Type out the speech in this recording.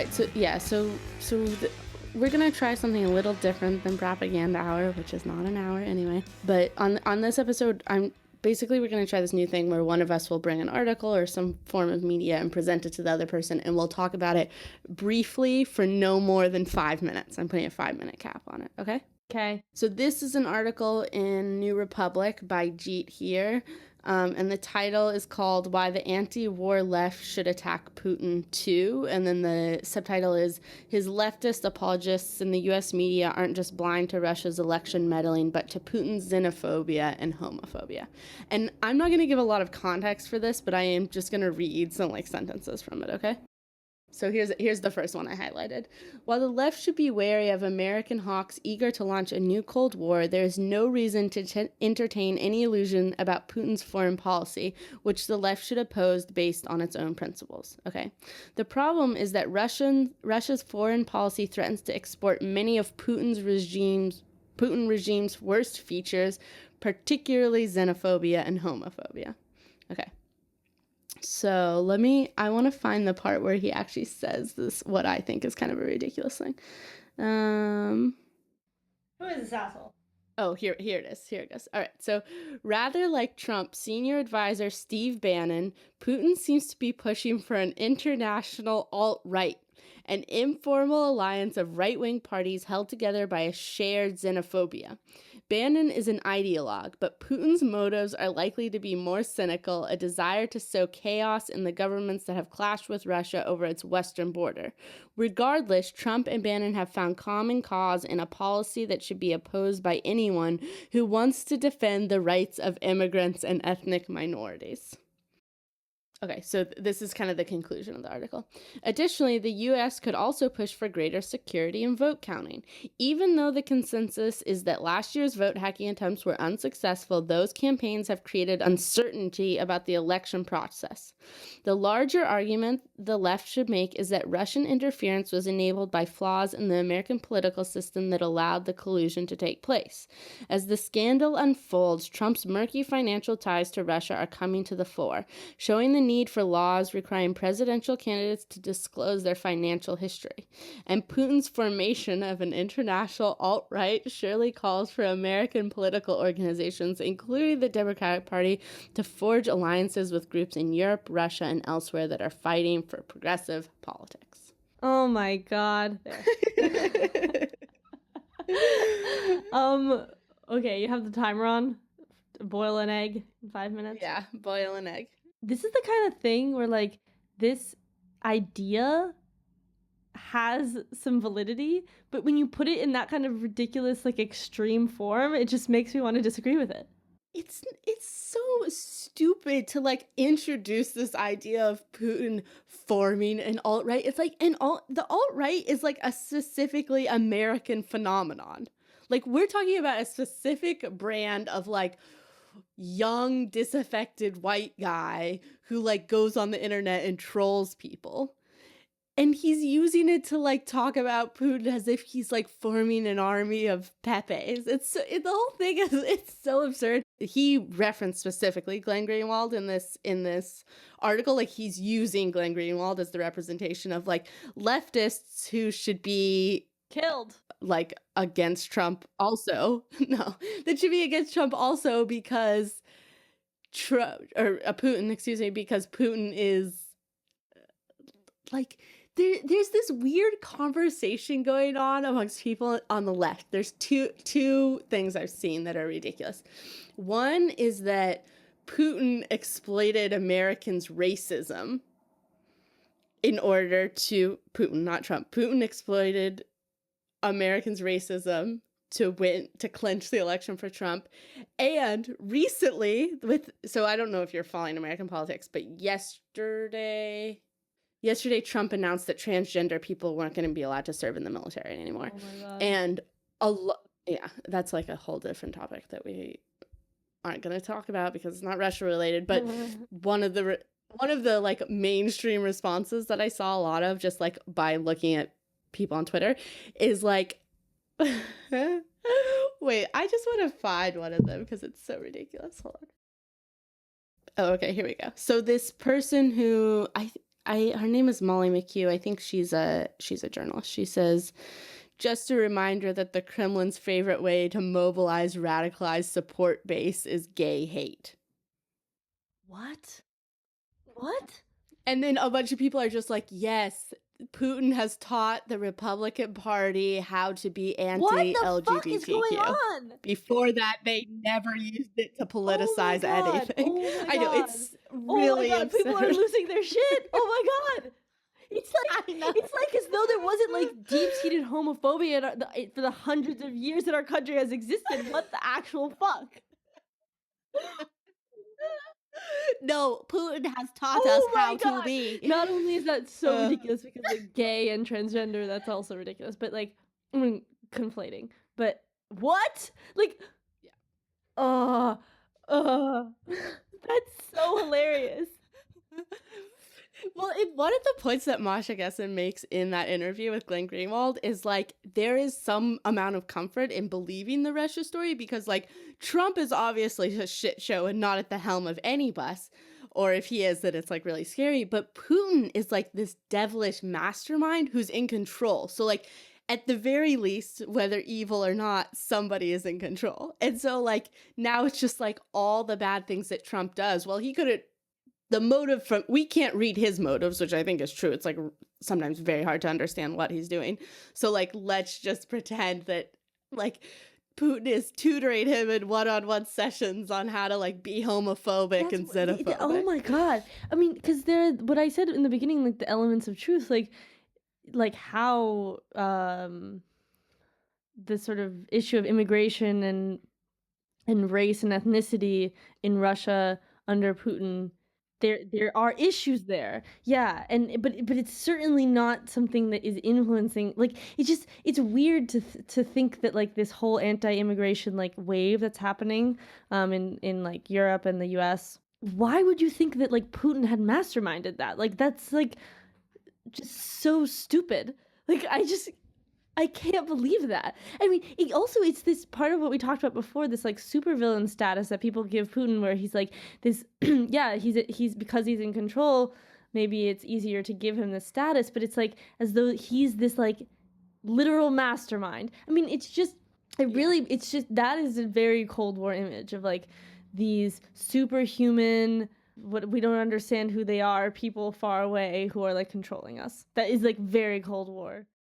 right. We're gonna try something a little different than propaganda hour, which is not an hour anyway. But on this episode, we're gonna try this new thing where one of us will bring an article or some form of media and present it to the other person, and we'll talk about it briefly for no more than 5 minutes. I'm putting a 5-minute cap on it. Okay. Okay. So this is an article in New Republic by Jeet Heer, and the title is called "Why the Anti-War Left Should Attack Putin Too," and then the subtitle is "His leftist apologists in the U.S. media aren't just blind to Russia's election meddling, but to Putin's xenophobia and homophobia." And I'm not going to give a lot of context for this, but I am just going to read some sentences from it, okay? So here's the first one I highlighted. While the left should be wary of American hawks eager to launch a new Cold War, there is no reason to entertain any illusion about Putin's foreign policy, which the left should oppose based on its own principles. Okay. The problem is that Russia's foreign policy threatens to export many of Putin regime's worst features, particularly xenophobia and homophobia. Okay. So I want to find the part where he actually says this, what I think is kind of a ridiculous thing. Who is this asshole? Oh, here it is. Here it goes. All right. So rather like Trump's senior advisor, Steve Bannon, Putin seems to be pushing for an international alt-right, an informal alliance of right-wing parties held together by a shared xenophobia. Bannon is an ideologue, but Putin's motives are likely to be more cynical, a desire to sow chaos in the governments that have clashed with Russia over its western border. Regardless, Trump and Bannon have found common cause in a policy that should be opposed by anyone who wants to defend the rights of immigrants and ethnic minorities. Okay, so this is kind of the conclusion of the article. Additionally, the U.S. could also push for greater security in vote counting. Even though the consensus is that last year's vote hacking attempts were unsuccessful, those campaigns have created uncertainty about the election process. The larger argument the left should make is that Russian interference was enabled by flaws in the American political system that allowed the collusion to take place. As the scandal unfolds, Trump's murky financial ties to Russia are coming to the fore, showing the need for laws requiring presidential candidates to disclose their financial history. And Putin's formation of an international alt-right surely calls for American political organizations, including the Democratic Party, to forge alliances with groups in Europe, Russia, and elsewhere that are fighting for progressive politics. Oh my God. Okay, you have the timer on. Boil an egg in 5 minutes. Yeah, boil an egg. This is the kind of thing where this idea has some validity, but when you put it in that kind of ridiculous extreme form, it just makes me want to disagree with it. It's so stupid to introduce this idea of Putin forming an alt-right. It's the alt-right is a specifically American phenomenon. We're talking about a specific brand of young, disaffected white guy who goes on the internet and trolls people. And he's using it to talk about Putin as if he's forming an army of Pepes. The whole thing it's so absurd. He referenced specifically Glenn Greenwald in this article. He's using Glenn Greenwald as the representation of leftists who should be killed. Against Trump also. No, that should be against Trump also because Putin, because Putin is there's this weird conversation going on amongst people on the left. There's two things I've seen that are ridiculous. One is that Putin exploited Americans' racism in order to Putin, not Trump. Putin exploited Americans' racism to clinch the election for Trump. And recently so I don't know if you're following American politics, but yesterday Trump announced that transgender people weren't going to be allowed to serve in the military anymore. Oh my God. And that's a whole different topic that we aren't going to talk about because it's not Russia related, but one of the mainstream responses that I saw a lot of just by looking at people on Twitter is wait, I just want to find one of them because it's so ridiculous. Hold on. Oh, okay, here we go. So this person who I her name is Molly McHugh. I think she's a journalist. She says, just a reminder that the Kremlin's favorite way to mobilize radicalized support base is gay hate. What? What? And then a bunch of people are just like, yes, Putin has taught the Republican Party how to be What the fuck is going anti-LGBTQ. on? Before that, they never used it to Oh my politicize god. anything. Oh my I know, god. it's Oh my really god. People are absurd. losing their shit. Oh my god. It's like I know. it's like as though there wasn't like deep-seated homophobia for the hundreds of years that our country has existed. What the actual fuck? No, Putin has taught us Oh how my to god. be. Not only is that so Uh, ridiculous because like gay and transgender, that's also ridiculous. But like, I mean, conflating. But what? Like, yeah. uh, that's so hilarious. Well, one of the points that Masha Gessen makes in that interview with Glenn Greenwald is like there is some amount of comfort in believing the Russia story because like Trump is obviously a shit show and not at the helm of any bus, or if he is, then it's like really scary. But Putin is like this devilish mastermind who's in control. So like at the very least, whether evil or not, somebody is in control. And so like now it's just like all the bad things that Trump does. Well, he could have the motive from we can't read his motives, which I think is true. It's like sometimes very hard to understand what he's doing. So like let's just pretend that like Putin is tutoring him in one-on-one sessions on how to like be homophobic That's and oh xenophobic. my god. I mean, because there, what I said in the beginning, like the elements of truth, like how the sort of issue of immigration and race and ethnicity in Russia under Putin, there are issues there. Yeah, and but it's certainly not something that is influencing, like it's weird to think that like this whole anti-immigration like wave that's happening in like Europe and the US, why would you think that like Putin had masterminded that? Like that's like just so stupid. Like I can't believe that. I mean, it's this part of what we talked about before, this like supervillain status that people give Putin, where he's like this. Yeah, he's because he's in control. Maybe it's easier to give him this status, but it's like as though he's this like literal mastermind. I mean, it's just that is a very Cold War image of like these superhuman, what we don't understand who they are, people far away who are like controlling us. That is like very Cold War.